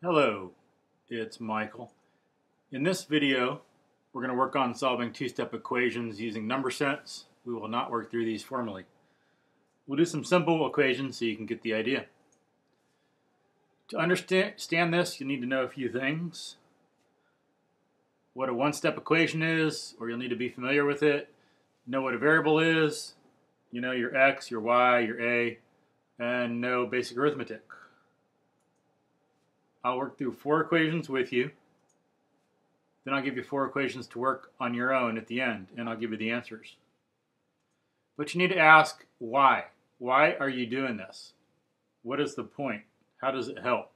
Hello, it's Michael. In this video, we're going to work on solving two-step equations using number sets. We will not work through these formally. We'll do some simple equations so you can get the idea. To understand this, you need to know a few things. What a one-step equation is, or you'll need to be familiar with it. Know what a variable is. You know your x, your y, your a, and know basic arithmetic. I'll work through 4 equations with you. Then I'll give you 4 equations to work on your own at the end, and I'll give you the answers. But you need to ask why. Why are you doing this? What is the point? How does it help?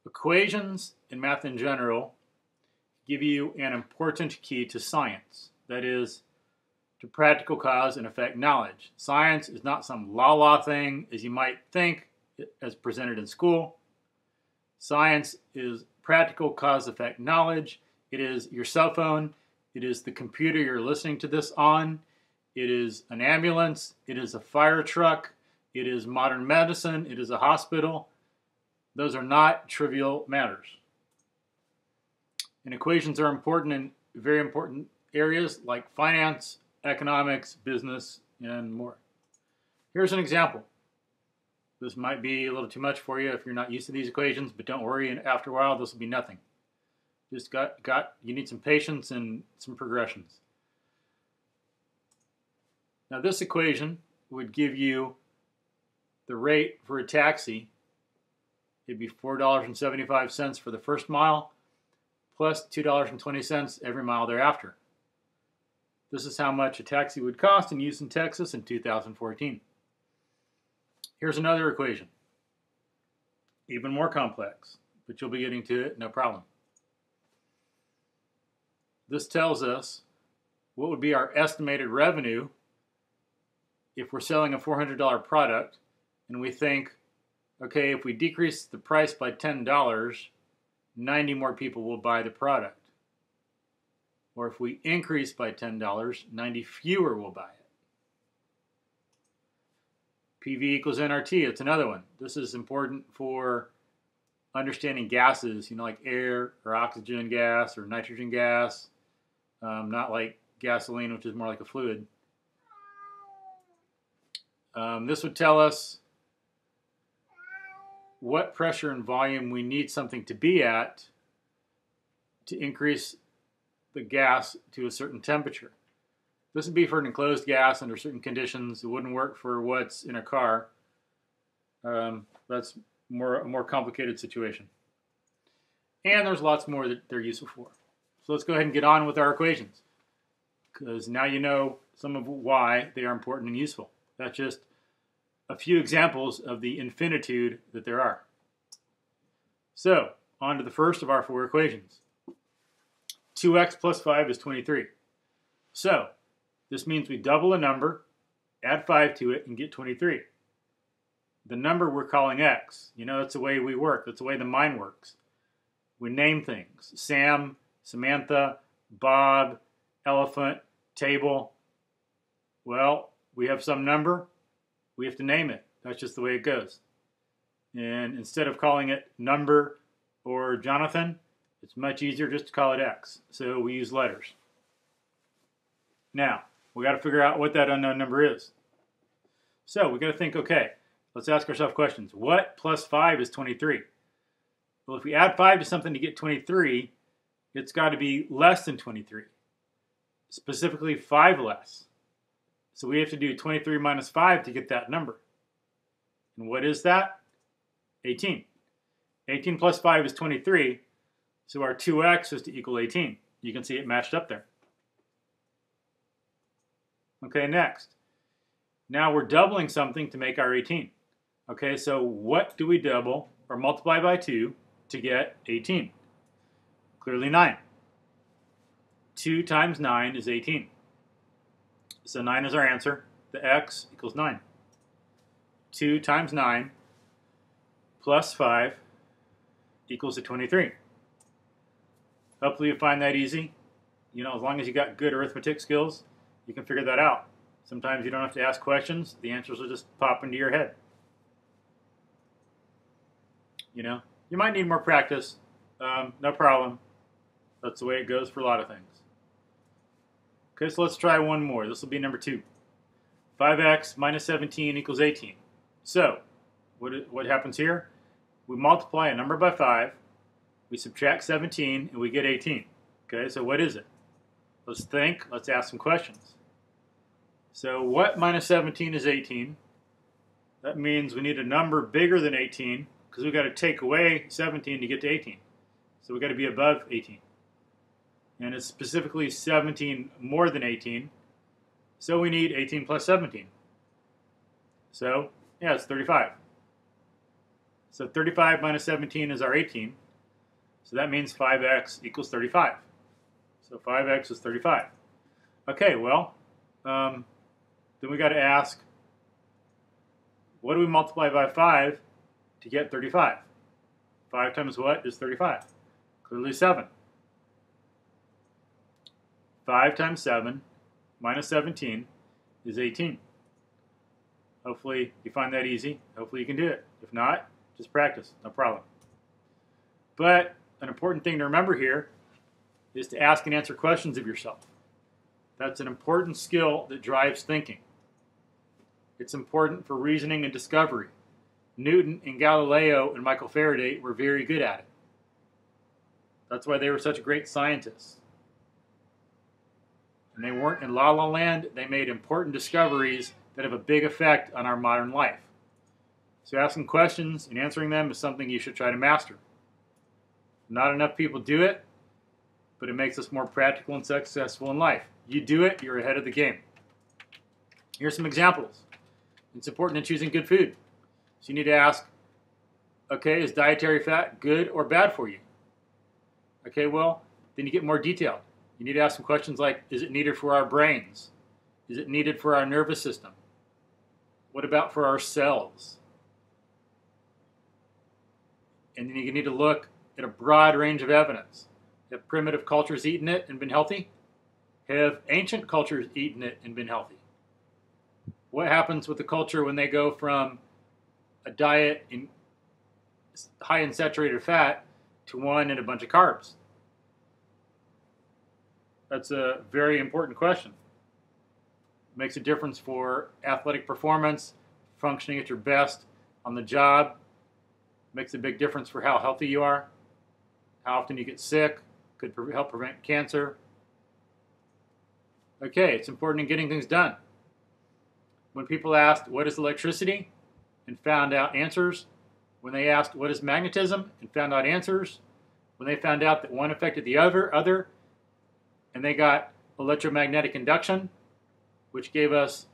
Equations in math in general give you an important key to science. That is, to practical cause and effect knowledge. Science is not some la-la thing as you might think as presented in school. Science is practical cause-effect knowledge. It is your cell phone. It is the computer you're listening to this on. It is an ambulance. It is a fire truck. It is modern medicine. It is a hospital. Those are not trivial matters. And equations are important in very important areas like finance, economics, business, and more. Here's an example. This might be a little too much for you if you're not used to these equations, but don't worry, and after a while this will be nothing. Just you need some patience and some progressions. Now this equation would give you the rate for a taxi. It'd be $4.75 for the first mile, plus $2.20 every mile thereafter. This is how much a taxi would cost in Houston, Texas in 2014. Here's another equation, even more complex, but you'll be getting to it, no problem. This tells us what would be our estimated revenue if we're selling a $400 product, and we think, okay, if we decrease the price by $10, 90 more people will buy the product. Or if we increase by $10, 90 fewer will buy it. PV equals nRT, it's another one. This is important for understanding gases, like air or oxygen gas or nitrogen gas, not like gasoline, which is more like a fluid. This would tell us what pressure and volume we need something to be at to increase the gas to a certain temperature. This would be for an enclosed gas under certain conditions. It wouldn't work for what's in a car. That's a more complicated situation. And there's lots more that they're useful for. So let's go ahead and get on with our equations, because now you know some of why they are important and useful. That's just a few examples of the infinitude that there are. So, on to the first of our 4 equations. 2x plus 5 is 23. So, this means we double a number, add 5 to it, and get 23. The number we're calling x. That's the way we work. That's the way the mind works. We name things. Sam, Samantha, Bob, elephant, table. Well, we have some number. We have to name it. That's just the way it goes. And instead of calling it number or Jonathan, it's much easier just to call it x. So we use letters. Now, we got to figure out what that unknown number is. So we got to think, okay, let's ask ourselves questions. What plus 5 is 23? Well, if we add 5 to something to get 23, it's got to be less than 23. Specifically 5 less. So we have to do 23 minus 5 to get that number. And what is that? 18. 18 plus 5 is 23. So our 2x is to equal 18. You can see it matched up there. Okay, next. Now we're doubling something to make our 18. Okay, so what do we double or multiply by 2 to get 18? Clearly 9. 2 times 9 is 18. So 9 is our answer. The x equals 9. 2 times 9 plus 5 equals to 23. Hopefully you find that easy. As long as you got good arithmetic skills, you can figure that out. Sometimes you don't have to ask questions. The answers will just pop into your head. You might need more practice. No problem. That's the way it goes for a lot of things. Okay, so let's try one more. This will be number 2. 5x minus 17 equals 18. So, what happens here? We multiply a number by 5, we subtract 17, and we get 18. Okay, so what is it? Let's think. Let's ask some questions. So what minus 17 is 18? That means we need a number bigger than 18 because we've got to take away 17 to get to 18. So we've got to be above 18. And it's specifically 17 more than 18. So we need 18 plus 17. So, yeah, it's 35. So 35 minus 17 is our 18. So that means 5x equals 35. So 5x is 35. Okay, well, then we got to ask, what do we multiply by 5 to get 35? 5 times what is 35? Clearly 7. 5 times 7 minus 17 is 18. Hopefully you find that easy. Hopefully you can do it. If not, just practice. No problem. But an important thing to remember here is to ask and answer questions of yourself. That's an important skill that drives thinking. It's important for reasoning and discovery. Newton and Galileo and Michael Faraday were very good at it. That's why they were such great scientists. And they weren't in la la land. They made important discoveries that have a big effect on our modern life. So asking questions and answering them is something you should try to master. Not enough people do it, but it makes us more practical and successful in life. You do it, you're ahead of the game. Here's some examples. It's important in choosing good food. So you need to ask, okay, is dietary fat good or bad for you? Okay, well, then you get more detailed. You need to ask some questions like, is it needed for our brains? Is it needed for our nervous system? What about for our cells? And then you need to look at a broad range of evidence. Have primitive cultures eaten it and been healthy? Have ancient cultures eaten it and been healthy? What happens with the culture when they go from a diet high in saturated fat to one in a bunch of carbs? That's a very important question. It makes a difference for athletic performance, functioning at your best on the job. It makes a big difference for how healthy you are, how often you get sick, could help prevent cancer. Okay, it's important in getting things done. When people asked, what is electricity, and found out answers, when they asked, what is magnetism, and found out answers, when they found out that one affected the other, and they got electromagnetic induction, which gave us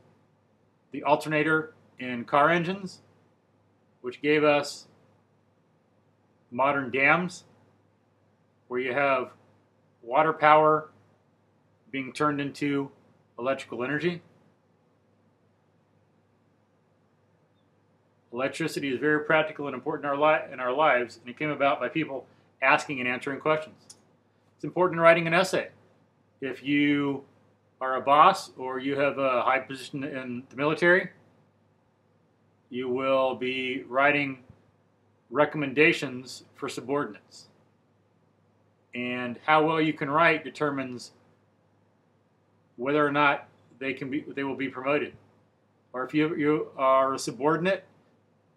the alternator in car engines, which gave us modern dams, where you have water power being turned into electrical energy. Electricity is very practical and important in our lives, and it came about by people asking and answering questions. It's important in writing an essay. If you are a boss or you have a high position in the military, you will be writing recommendations for subordinates. And how well you can write determines whether or not they will be promoted. Or if you are a subordinate,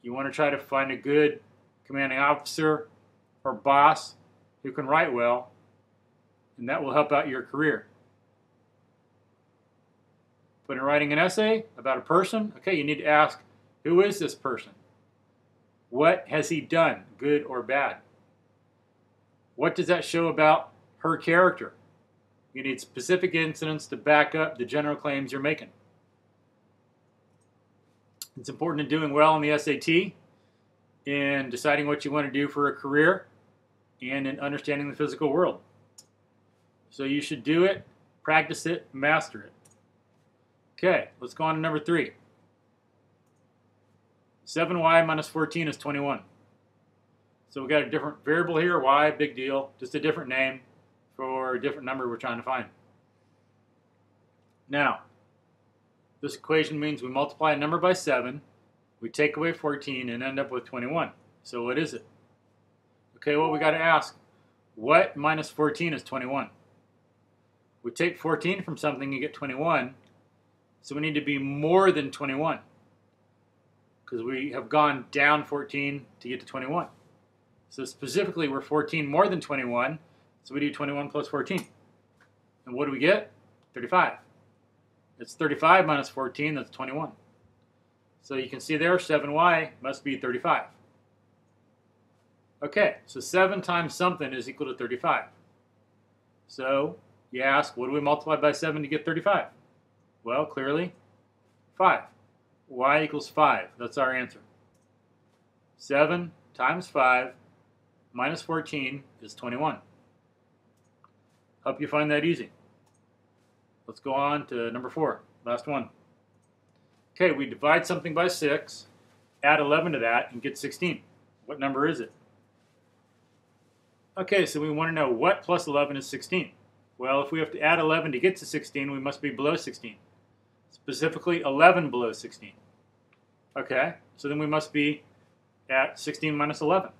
you want to try to find a good commanding officer or boss who can write well, and that will help out your career. But in writing an essay about a person, okay, you need to ask, who is this person? What has he done, good or bad? What does that show about her character? You need specific incidents to back up the general claims you're making. It's important in doing well on the SAT, in deciding what you want to do for a career, and in understanding the physical world. So you should do it, practice it, master it. Okay, let's go on to number 3. 7y minus 14 is 21. So we got a different variable here, y, big deal, just a different name for a different number we're trying to find. Now, this equation means we multiply a number by 7, we take away 14, and end up with 21. So what is it? Okay, well, we got to ask, what minus 14 is 21? We take 14 from something, you get 21. So we need to be more than 21, because we have gone down 14 to get to 21. So specifically, we're 14 more than 21, so we do 21 plus 14. And what do we get? 35. It's 35 minus 14, that's 21. So you can see there, 7y must be 35. Okay, so 7 times something is equal to 35. So you ask, what do we multiply by 7 to get 35? Well, clearly, 5. Y equals 5. That's our answer. 7 times 5 minus 14 is 21. Hope you find that easy. Let's go on to number 4, last one. Okay, we divide something by 6, add 11 to that, and get 16. What number is it? Okay, so we want to know what plus 11 is 16. Well, if we have to add 11 to get to 16, we must be below 16. Specifically, 11 below 16. Okay, so then we must be at 16 minus 11.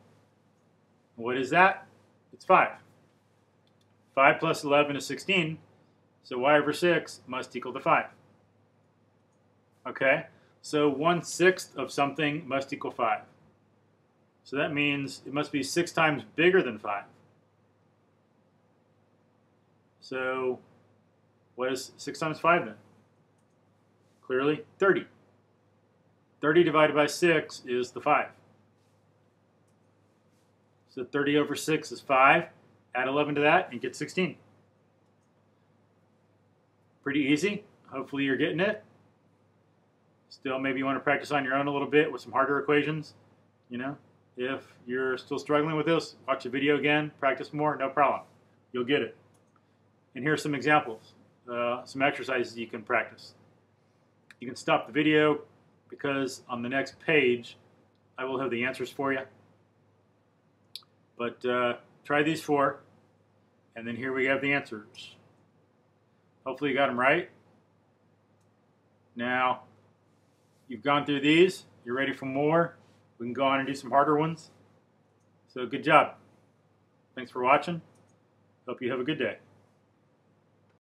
What is that? It's 5. 5 plus 11 is 16, so y over 6 must equal to 5. Okay, so 1/6 of something must equal 5. So that means it must be 6 times bigger than 5. So what is 6 times 5 then? Clearly 30. 30 divided by 6 is the 5. So 30 over 6 is 5. Add 11 to that and get 16. Pretty easy. Hopefully you're getting it. Still, maybe you want to practice on your own a little bit with some harder equations. You know, if you're still struggling with this, watch the video again, practice more, no problem. You'll get it. And here's some examples, some exercises you can practice. You can stop the video because on the next page, I will have the answers for you. But try these 4, and then here we have the answers. Hopefully you got them right. Now, you've gone through these. You're ready for more. We can go on and do some harder ones. So good job. Thanks for watching. Hope you have a good day.